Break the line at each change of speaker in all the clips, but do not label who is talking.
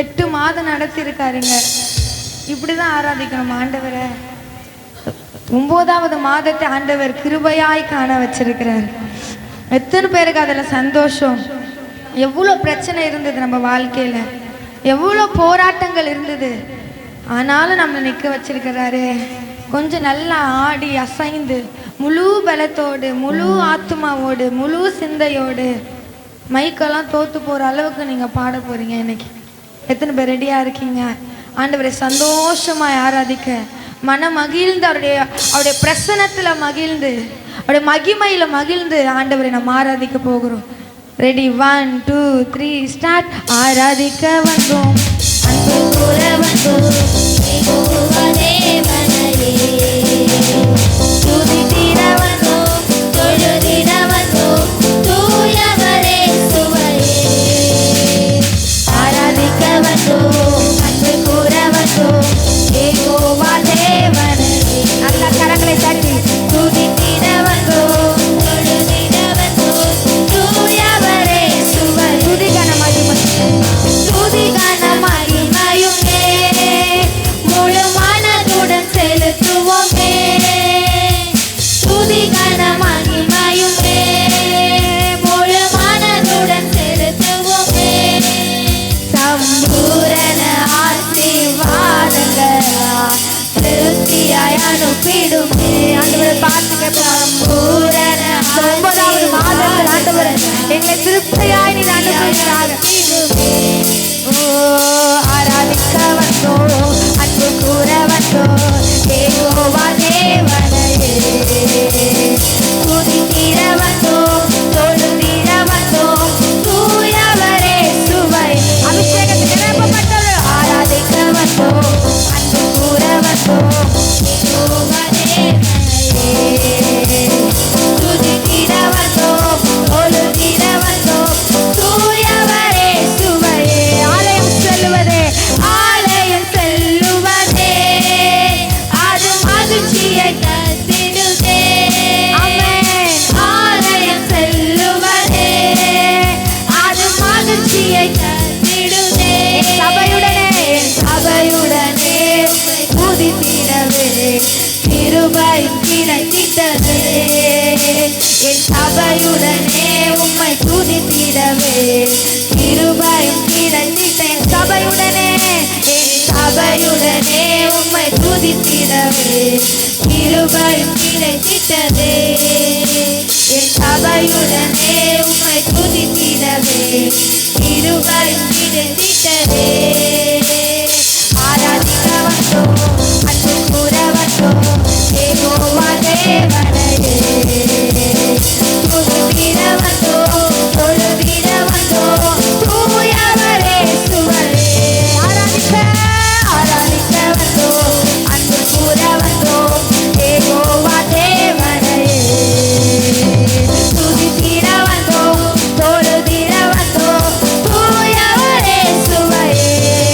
8 மாதம் நடத்திருக்காருங்க. இப்படிதான் ஆராதிக்கணும் ஆண்டவரை. 9வது மாதத்தை ஆண்டவர் கிருபையாய் காண வச்சிருக்கிறார். எத்தனை பேருக்கு அதில் சந்தோஷம். எவ்வளோ பிரச்சனை இருந்தது நம்ம வாழ்க்கையில், எவ்வளோ போராட்டங்கள் இருந்தது, ஆனாலும் நம்மளை நிற்க வச்சிருக்கிறாரு. கொஞ்சம் நல்லா ஆடி அசைந்து முழு பலத்தோடு, முழு ஆத்மாவோடு, முழு சிந்தையோடு, மைக்கெல்லாம் தோற்று போகிற அளவுக்கு நீங்கள் பாட போகிறீங்க. இன்னைக்கு எத்தனை பேர் ரெடியாக இருக்கீங்க? ஆண்டவரை சந்தோஷமாக ஆராதிக்க, மன மகிழ்ந்து அவருடைய பிரசன்னத்தில் மகிழ்ந்து, அவருடைய மகிமையில் மகிழ்ந்து ஆண்டவரை நம்ம ஆராதிக்க போகிறோம். ரெடி? 1 2 3 ஸ்டார்ட். ஆராதிக்க வந்தோம், அன்பு கூற வந்தோம், துதித்திட வந்தோம், தொழுதிட வந்தோம், தூயவரே சுவையே. ஆராதிக்க வந்தோம், அன்பு கூற வந்தோம், யெகோவா தேவனே. நல்ல கரங்களை தட்டி துதித்திட வந்தோம், தொழுதிட வந்தோம், தூயவரே சுவையே. துதிகன மகிமை, துதிகன மகிமையுமே, முழு மனதுடன் செலுத்துவோமே. துதிகன மகிமையுமே, முழு மனதுடன் செலுத்துவோமே. சம்பூரண ஆசீர்வாதங்களால் திருப்தியாய் அனுப்பிடுமே. ஆண்டவரை பார்த்துக்க. சம்பூரண 9வது மாதத்தில் ஆண்டவரை எங்களை திருப்தியாய் நீர் அனுப்புகிறார். ஆராதிக்க வந்தோம், அன்பு கூற வந்தோம், யெகோவா தேவனையே. துதித்திட வந்தோம், தொழுதிட வந்தோம், தூயவரே சுவை. அபிஷேகத்துக்கு நிரப்பப்பட்டவர். ஆராதிக்க வந்தோம், அன்பு கூற வந்தோம், யெகோவா தேவனையே. துதித்திட வந்தோம், தொழுதிட வந்தோம், தூயவரே சுவையே. ஆலயம் செல்லுவதே, ஆலயம் செல்லுவதே, அது மகிழ்ச்சியை தந்திடுதே. ஆமென். ஆலயம் செல்லுவதே, அது மகிழ்ச்சியை தந்திடுதே. சபையுடனே, சபையுடனே துதித்திடவே கிருபை கிடைத்திட்டதே. என் சபையுடனே உம்மை துதித்திடவே கிருபையும் கிடைத்திட்டேன். சபையுடனே, என் சபையுடனே உம்மை துதித்திடவே கிருபையும் கிடைத்திட்டதே. என் சபையுடனே உம்மை துதித்திடவே கிருபையும் கிடைத்திட்டதே. ஆராதிக்க வந்தோம், அன்பு கூற வந்தோம், யெகோவா தேவனையே. துதித்திட வந்தோம், தொழுதிட வந்தோம், தூயவரே சுவையே. ஆராதிக்க, ஆராதிக்க வந்தோம், அன்பு கூற வந்தோம், யெகோவா தேவனையே. துதித்திட வந்தோம், தொழுதிட வந்தோம், தூயவரே சுவையே.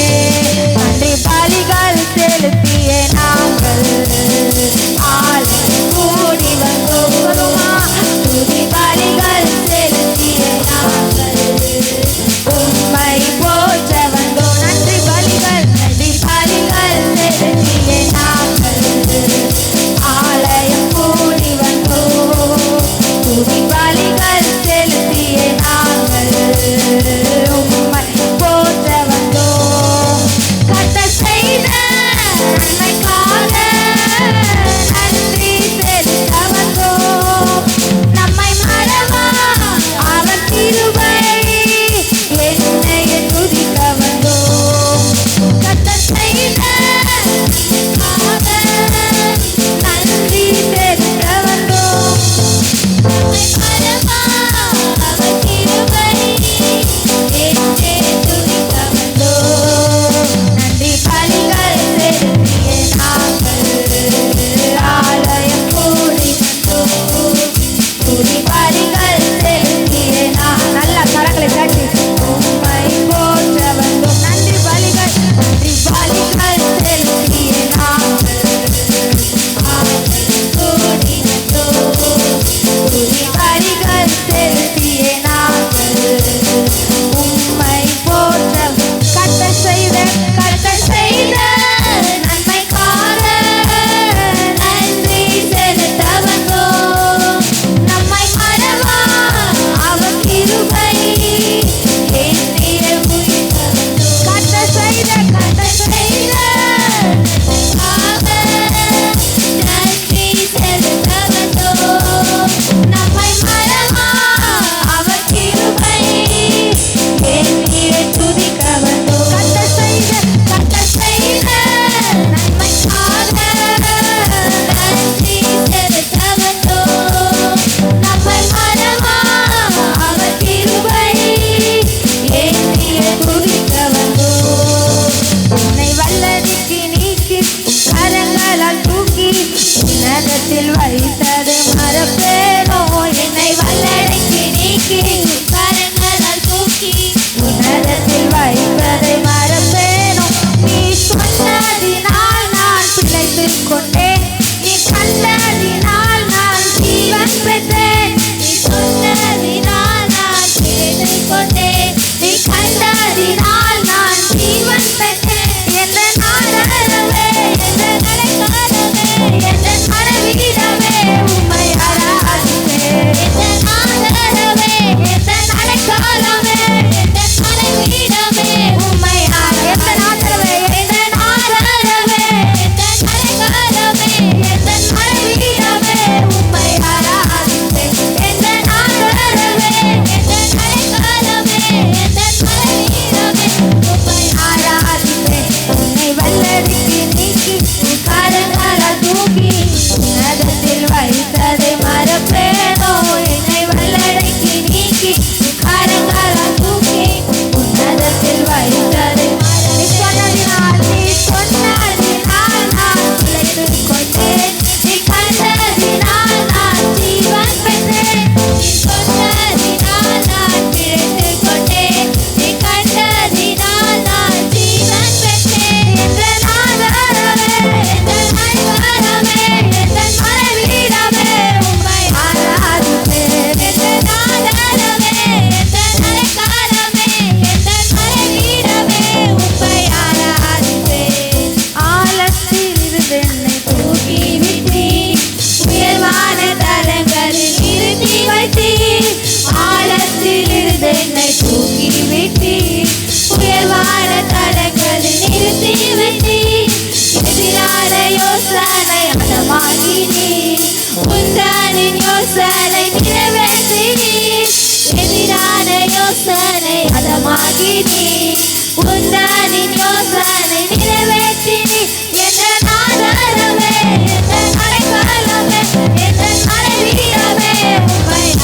சொன்னாரின் யோசனை நிறைவேற்றினீர். எதிரான யோசனை அதமாக்கினீர். உன்னாரின் யோசனை நிறைவேற்றினீர். என்ற ஆதாரமே, என்ற அடைக்கலமே, என்ற அடைவீரமே, உம்மை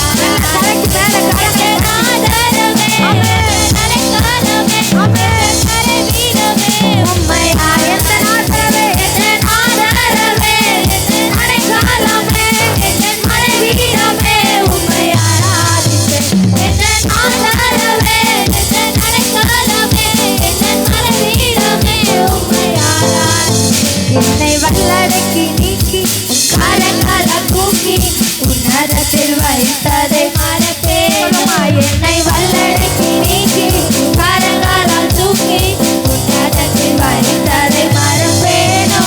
என்னை வல்லடக்கி நீக்கி உன் கரங்கள தூக்கி உன்னதத்தில் வைத்ததை மறப்பேனுமா. என்னை வல்லடக்கி நீக்கி உன் கரங்களால் தூக்கி உன்னதத்தில் வைத்ததை மறப்பேனோ.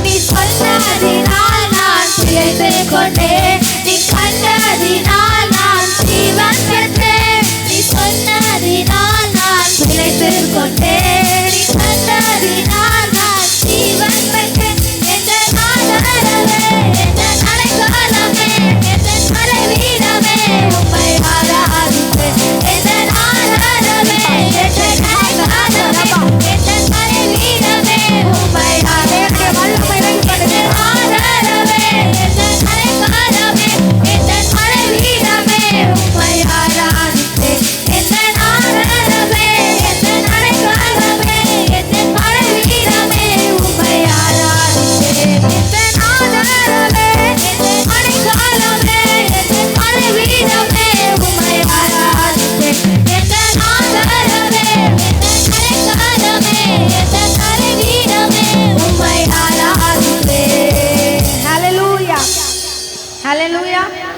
நீ சொன்னதினால் நான் பிழைத்துக் கொண்டேன். நீ கண்டதினால் நான் ஜீவன் பெற்றேன். நீ சொன்னதினால் நான் பிழைத்துக் கொண்டேன். நீ கண்டதினால் நான் ஜீவன் பெற்றேன். என்ற ஆதாரமே, என்ற அடைக்கலமே, என்ற அடைவீரமே, உம்மை ஆராதிப்பேன். என்ற ஆதாரமே, என்ற அடைக்கலமே, என்ற அடைவீரமே, உம்மை ஆராதிப்பேன். என்ற ஆதாரமே, என்ற அடைக்கலமே, என்ற அடைவீரமே, உம்மை ஆராதிப்பேன். என்ற ஆதாரமே, என்ற அடைக்கலமே, என்ற அடைவீரமே, உம்மை ஆராதிப்பேன். என்ற ஆதாரமே, என்ற அடைக்கலமே, என்ற அடைவீரமே, உம்மை ஆராதிப்பேன். என்ற ஆதாரமே, என்ற அடைக்கலமே, என்ற அடைவீரமே, உம்மை ஆராதிப்பேன்.
ஹalleluya ஹalleluya